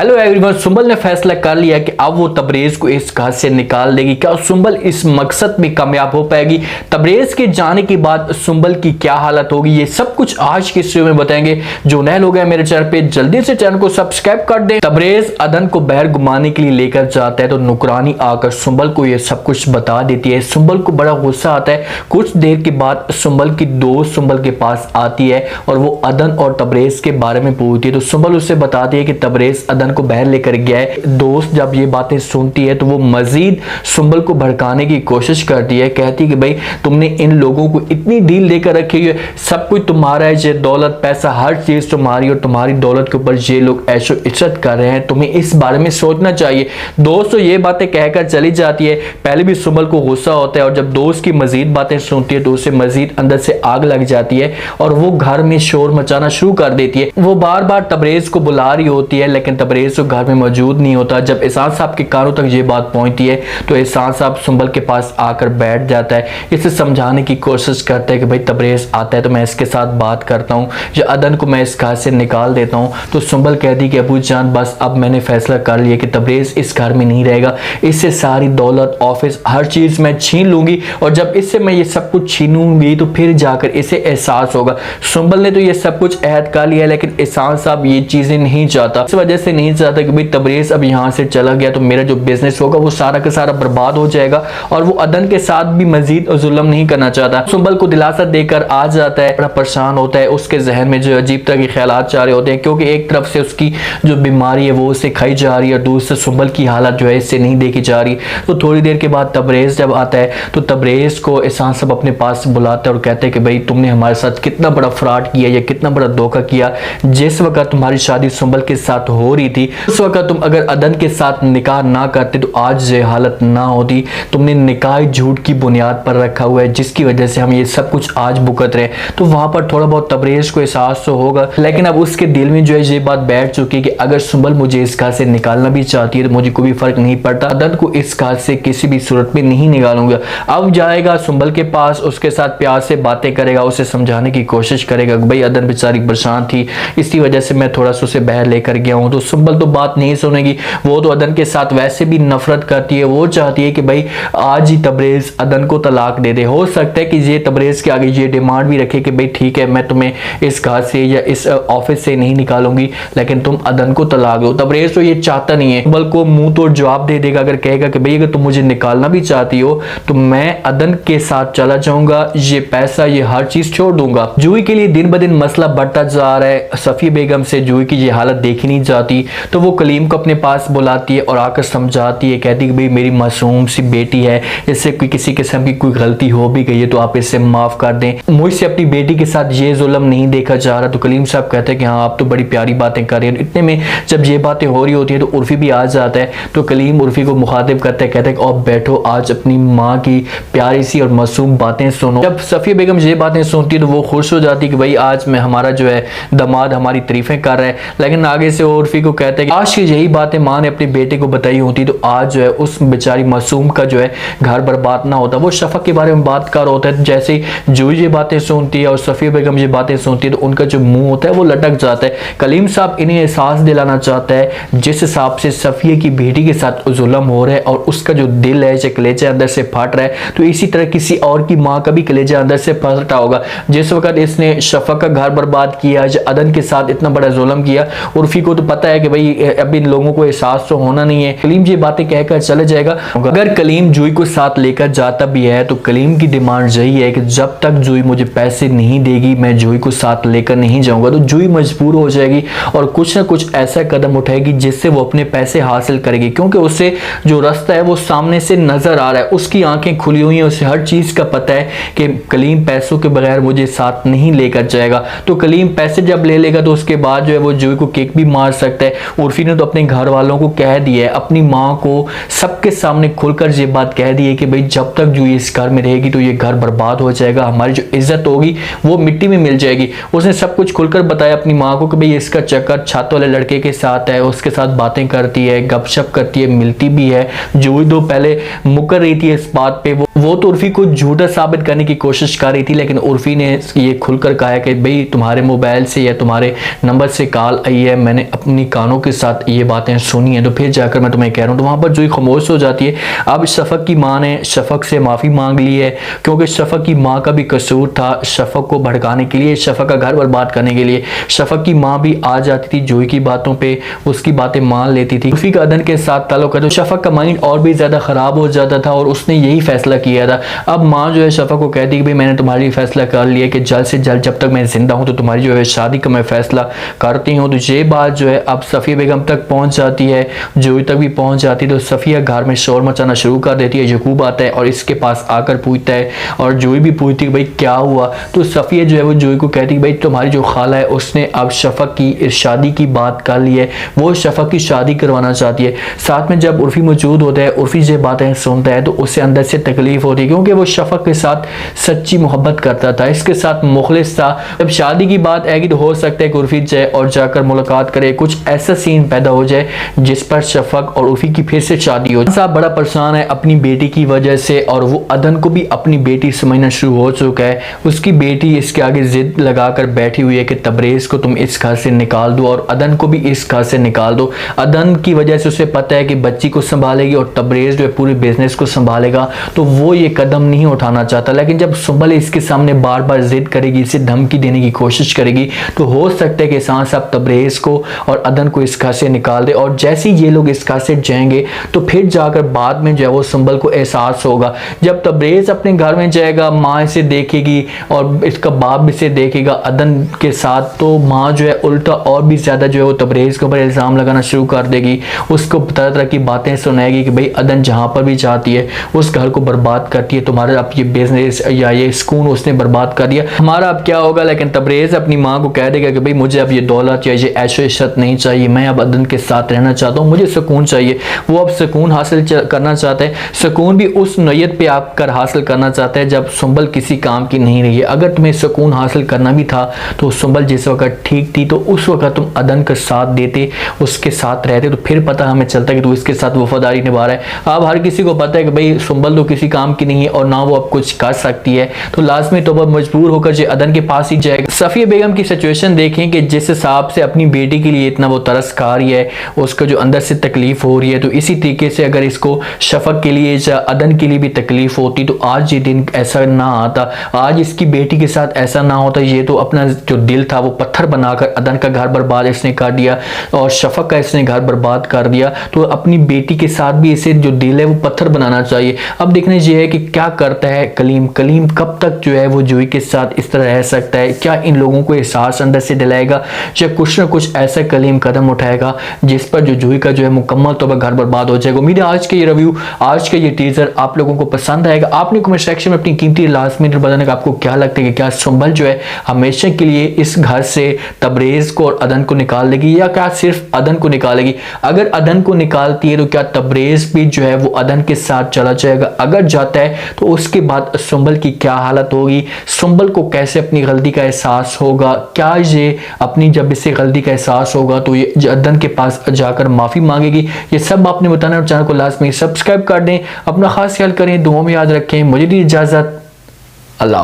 Hello everyone, Sumbal ने फैसला कर लिया कि अब वो तबरेज को इस घर से निकाल देगी। क्या सुंबल इस मकसद में कामयाब हो पाएगी? तबरेज के जाने के बाद सुंबल की क्या हालत होगी, ये सब कुछ आज के वीडियो में बताएंगे। जो नए लोग हैं मेरे चैनल पे, जल्दी से चैनल को सब्सक्राइब कर दें। तबरेज अदन को बाहर घुमाने के लिए लेकर जाता है तो नुकरानी आकर सुंबल को ये सब कुछ बता देती है। सुंबल को बड़ा गुस्सा आता है। कुछ देर के बाद सुंबल की दोस्त सुंबल के पास आती है और वो अदन और तबरेज के बारे में पूछती है तो सुंबल उससे बताती है कि तबरेज अदन को बाहर लेकर गया है। दोस्त जब ये बातें सुनती है तो वो मजीद सुंबल को भड़काने की कोशिश करती है। कहती है कि भाई तुमने इन लोगों को इतनी डील देकर रखी है, सब कुछ तुम्हारा है, ये दौलत पैसा हर चीज तुम्हारी, और तुम्हारी दौलत के ऊपर ये लोग ऐशो इज्जत कर रहे हैं, तुम्हें इस बारे में सोचना चाहिए। दोस्त तो ये बातें कहकर चली जाती है। पहले भी सुंबल को गुस्सा होता है और जब दोस्त की मजीद बातें सुनती है तो उसे मजीद अंदर से आग लग जाती है और वो घर में शोर मचाना शुरू कर देती है। वो बार बार तबरेज को बुला रही होती है लेकिन तबरेज तो घर में मौजूद नहीं होता। जब एहसान साहब के कानों तक ये बात पहुंचती है तो एहसान साहब सुंबल के पास आकर बैठ जाता है। इसे समझाने की कोशिश करता है कि भाई तबरेज आता है तो मैं इसके साथ बात करता हूँ, या अदन को मैं इस घर से निकाल देता हूँ। तो सुंबल कहती कि अबू जान बस अब मैंने फैसला कर लिया कि तबरेज इस घर में नहीं रहेगा, इससे सारी दौलत ऑफिस हर चीज मैं छीन लूंगी और जब इससे मैं ये सब कुछ छीनूंगी तो फिर जाकर इसे एहसास होगा। सुंबल ने तो ये सब कुछ अहद कर लिया लेकिन एहसान साहब ये चीजें नहीं चाहता। इस वजह से नहीं चाहता कि भाई तबरेज अब यहाँ से चला गया तो मेरा जो बिजनेस होगा वो सारा का सारा बर्बाद हो जाएगा, और वो अदन के साथ भी मजीद जुल्म नहीं करना चाहता। सुंबल को दिलासा देकर आ जाता है, बड़ा परेशान होता है। उसके जहन में जो अजीब तरह के ख्यालात जा रहे होते हैं क्योंकि एक तरफ से उसकी जो बीमारी है वो उसे खाई जा रही है और दूसरे सुंबल की हालत जो है इससे नहीं देखी जा रही। तो थोड़ी देर के बाद तबरेज जब आता है तो तबरेज को एहसान साहब अपने पास बुलाता है और कहते हैं कि भाई तुमने हमारे साथ कितना बड़ा फ्रॉड किया या कितना बड़ा धोखा किया। जिस वक्त तुम्हारी शादी सुंबल के साथ हो रही थी उस वक्त तुम अगर अदन के साथ निकाह ना करते तो आज ये हालत ना होती। तुमने निकाह झूठ की बुनियाद पर रखा हुआ है जिसकी वजह से हम ये सब कुछ आज भुगत रहे। तो वहां पर थोड़ा बहुत तबरेज को एहसास तो होगा लेकिन अब उसके दिल में जो है ये बात बैठ चुकी है कि अगर सुंबल मुझे इस घर से निकालना भी चाहती है तो मुझे कोई फर्क नहीं पड़ता, अदन को इस घर से किसी भी सूरत में नहीं निकालूंगा। अब जाएगा सुंबल के पास, उसके साथ प्यार से बातें करेगा, उसे समझाने की कोशिश करेगा भाई अदन बेचारी परेशान थी इसी वजह से मैं थोड़ा सा उसे बाहर लेकर गया हूं। तो सुंबल तो बात नहीं सुनेगी, वो तो अदन के साथ वैसे भी नफरत करती है। वो चाहती है कि भाई आज ही तबरेज अदन को तलाक दे दे। हो सकता है कि ये तबरेज के आगे ये डिमांड भी रखे कि भाई ठीक है मैं तुम्हें इस घर से या इस ऑफिस से नहीं निकालूंगी लेकिन तुम अदन को तलाक दो। तबरेज तो ये चाहता नहीं है, सुंबल को मुंह तोड़ जवाब दे देगा। अगर कहेगा कि भाई अगर तुम मुझे निकालना भी चाहती हो तो मैं अदन के साथ चला जाऊंगा, ये पैसा ये हर चीज छोड़ दूंगा। जूही के लिए दिन ब दिन मसला बढ़ता जा रहा है। सफी बेगम से जूही की ये हालत देखी नहीं जाती तो वो कलीम को अपने पास बुलाती है और आकर समझाती है। कहती है कि भाई मेरी मासूम सी बेटी है, इससे कोई किसी किस्म की कोई गलती हो भी गई है तो आप इससे माफ कर दें, मुझसे अपनी बेटी के साथ ये जुल्म नहीं देखा जा रहा। तो कलीम साहब कहते हैं कि हाँ आप तो बड़ी प्यारी बातें कर रहे हैं। इतने में जब ये बातें हो रही होती है तो उर्फी भी आ जाता है। तो कलीम उर्फी को मुखातिब करते हैं, कहते हैं और बैठो आज अपनी माँ की प्यारी सी और मासूम बातें सुनो। जब सफिया बेगम ये बातें सुनती है तो वो खुश हो जाती है कि भाई आज मैं हमारा जो है दामाद हमारी तारीफें कर रहा है। लेकिन आगे से उर्फी को कहते हैं कि आज की यही बातें माँ ने अपने बेटे को बताई होती तो आज जो है उस बेचारी मासूम का जो है घर बर्बाद ना होता। वो शफक के बारे में बात कर होता है। जैसे जूही ये बातें सुनती है और सफिया बेगम ये बातें सुनती है तो उनका जो मुंह होता है वो लटक जाता है। कलीम साहब इन्हें एहसास दिलाना चाहता है जिस हिसाब से सफिया की बेटी के साथ जुल्म हो रहा है और उसका जो दिल है कलेजा अंदर से फट रहा है तो इसी तरह किसी और की माँ का भी कलेजा अंदर से फटा होगा। जिस वक्त इसने शफक का घर बर्बाद किया, अदन के साथ इतना बड़ा जुल्म किया, उर्फी को तो पता है कि भाई अब इन लोगों को एहसास तो होना नहीं है। कलीम ये बातें कहकर चले जाएगा। अगर कलीम जूही को साथ लेकर जाता भी है तो कलीम की डिमांड यही है कि जब तक जूही मुझे पैसे नहीं देगी मैं जूही को साथ लेकर नहीं जाऊंगा। तो जूही मजबूर हो जाएगी और कुछ ना कुछ ऐसा कदम उठाएगी जिससे वो अपने पैसे हासिल करेगी क्योंकि उसे जो रास्ता है वो सामने से नजर आ रहा है। उसकी आंखें खुली हुई हैं, उसे हर चीज का पता है कि कलीम पैसों के बगैर मुझे साथ नहीं लेकर जाएगा। तो कलीम पैसे जब ले लेगा तो उसके बाद जो है वो जूही को किक भी मार सकता है। उर्फी ने तो अपने घर वालों को कह दिया है, अपनी माँ को सबके सामने खुलकर ये बात कह दी है कि भाई जब तक जूही इस घर में रहेगी तो ये घर बर्बाद हो जाएगा, हमारी जो इज्जत होगी वो मिट्टी में मिल जाएगी। उसने सब कुछ खुलकर बताया अपनी माँ को कि भाई इसका चक्कर छत वाले लड़के के साथ है, उसके साथ बातें करती है, गपशप करती है, मिलती भी है। जूही तो पहले मुकर रही थी इस बात पे, वो तो उर्फी को झूठा साबित करने की कोशिश कर रही थी लेकिन उर्फी ने ये खुलकर कहा कि भाई तुम्हारे मोबाइल से या तुम्हारे नंबर से कॉल आई है, मैंने अपनी कानों कानों के साथ ये बातें सुनी हैं तो फिर जाकर मैं तुम्हें कह रहा हूँ, तो वहाँ पर जोई खामोश हो जाती है। अब शफक की माँ ने शफक से माफ़ी मांग ली है, क्योंकि शफक की माँ का भी कसूर था शफक को भड़काने के लिए, शफक का घर बर्बाद करने के लिए। शफक की माँ भी आ जाती थी जोई की बातों पे, उसकी बातें मान लेती थी। उर्फी का अदन के साथ ताल्लुक है तो शफक का माइंड और भी ज़्यादा ख़राब हो जाता था और उसने यही फैसला किया था। अब माँ जो है शफक को कहती कि भाई मैंने तुम्हारी फैसला कर लिया कि जल्द से जल्द जब तक मैं ज़िंदा हूँ तो तुम्हारी जो है शादी का मैं फैसला करती हूँ। तो ये बात जो है अब सफ़िया बेगम तक पहुँच जाती है, जोई तक भी पहुँच जाती है। तो सफ़िया घर में शोर मचाना शुरू कर देती है। यकूब आता है और इसके पास आकर पूछता है और जोई भी पूछती है भाई क्या हुआ। तो सफ़िया जो है वो जोई को कहती है भाई तुम्हारी जो खाला है उसने अब शफक की शादी की बात कर ली है, वो शफक की शादी करवाना चाहती है। साथ में जब उर्फी मौजूद होता है, उर्फी ये बातें सुनता है तो उसे अंदर से तकलीफ होती है, क्योंकि वो शफक के साथ सच्ची मोहब्बत करता था, इसके साथ मुखलिस था। जब शादी की बात आएगी तो हो सकता है कि उर्फी जाए और जाकर मुलाकात करे, कुछ ऐसा सीन पैदा हो जाए जिस पर शफक और उर्फी की फिर से शादी हो। साहब बड़ा परेशान है अपनी बेटी की वजह से और वो अदन को भी अपनी बेटी समझना शुरू हो चुका है। उसकी बेटी इसके आगे जिद लगाकर बैठी हुई है कि तबरेज़ को तुम इस घर से निकाल दो और अदन को भी इस घर से निकाल दो। अदन की वजह से उसे पता है कि बच्ची को संभालेगी और तबरेज़ जो है पूरे बिजनेस को संभालेगा, तो वो ये कदम नहीं उठाना चाहता। लेकिन जब सुंबल इसके सामने बार बार जिद करेगी, इसे धमकी देने की कोशिश करेगी, तो हो सकता है कि एहसान साहब तबरेज़ को और अदन को इस घर से निकाल दे। और जैसे ही ये लोग इस घर से जाएंगे तो फिर जाकर बाद में जो है वो सुंबल को एहसास होगा। जब तबरेज़ अपने घर में जाएगा, माँ इसे देखेगी और इसका बाप इसे देखेगा अदन के साथ, तो माँ जो है उल्टा और भी ज़्यादा जो है वो तबरेज़ के ऊपर इल्ज़ाम लगाना शुरू कर देगी। उसको तरह तरह की बातें सुनाएगी कि भाई अदन जहाँ पर भी जाती है उस घर को बर्बाद करती है, तुम्हारा अब ये बिजनेस या ये सुकून उसने बर्बाद कर दिया, हमारा अब क्या होगा। लेकिन तबरेज़ अपनी माँ को कह देगा कि भाई मुझे अब ये दौलत या ये ऐशो इशरत नहीं चाहिए, मैं अब अदन के साथ रहना चाहता हूँ, मुझे सुकून चाहिए। वो अब सुकून हासिल करना चाहता है, सुकून भी उस नैयत पे आकर हासिल करना चाहता है जब सुंबल किसी काम की नहीं रही है। अगर तुम्हें सुकून हासिल करना भी था तो सुंबल जिस वक्त ठीक थी तो उस वक्त तुम अदन का साथ देते, उसके साथ रहते, तो फिर पता हमें चलता कि तू इसके साथ वफादारी निभा रहा है। अब हर किसी को पता है कि भाई सुंबल तो किसी काम की नहीं है और ना वो अब कुछ कर सकती है, तो लाजमी तो वह मजबूर होकर जो अदन के पास ही जाएगा। सफ़िया बेगम की सिचुएशन देखें कि जिस हिसाब से अपनी बेटी के लिए इतना वो तरस खा रही है, उसको जो अंदर से तकलीफ हो रही है, तो इसी तरीके से अगर इसको शफक के लिए या अदन के लिए भी तकलीफ होती तो आज ये दिन ऐसा ना आता, आज इसकी बेटी के साथ ऐसा ना होता। ये तो अपना जो दिल था वो पत्थर बनाकर अदन का घर बर्बाद इसने कर दिया और शफक का इसने घर बर्बाद कर दिया, तो अपनी बेटी के साथ भी इसे जो दिल है वो पत्थर बनाना चाहिए। अब देखने ये है कि क्या करता है कलीम। कलीम कब तक जो है वो जोई के साथ इस तरह रह सकता है, क्या इन लोगों को एहसास अंदर से दिलाएगा या कुछ ना कुछ ऐसा कलीम कदम उठाएगा जिस पर जो जोई का जो है मुकम्मल तौर पर घर बर्बाद हो जाएगा। उम्मीद है आज के ये रिव्यू, आज का ये टीजर आप लोगों को पसंद आएगा। आपने कमेंट सेक्शन में अपनी कीमती लाजमी बताने का आपको क्या लगता है कि क्या सुंबल जो है हमेशा के लिए इस घर से तबरेज़ को और अदन को निकाल देगी या क्या सिर्फ अदन को निकालेगी। अगर अदन को निकालती है तो क्या तबरेज़ भी जो है वो अदन के साथ चला जाएगा। अगर जाता है तो उसके बाद सुंबल की क्या हालत होगी, सुंबल को कैसे अपनी गलती का एहसास होगा, क्या ये अपनी जब इसे गलती का एहसास होगा तो ये अदन के पास जाकर माफ़ी मांगेगी। ये सब आपने बताना और चैनल को लाजमी सब्सक्राइब कर दें। अपना खास ख्याल करें, दुआओं में याद रखें। मुझे दी इजाज़त, अल्लाह।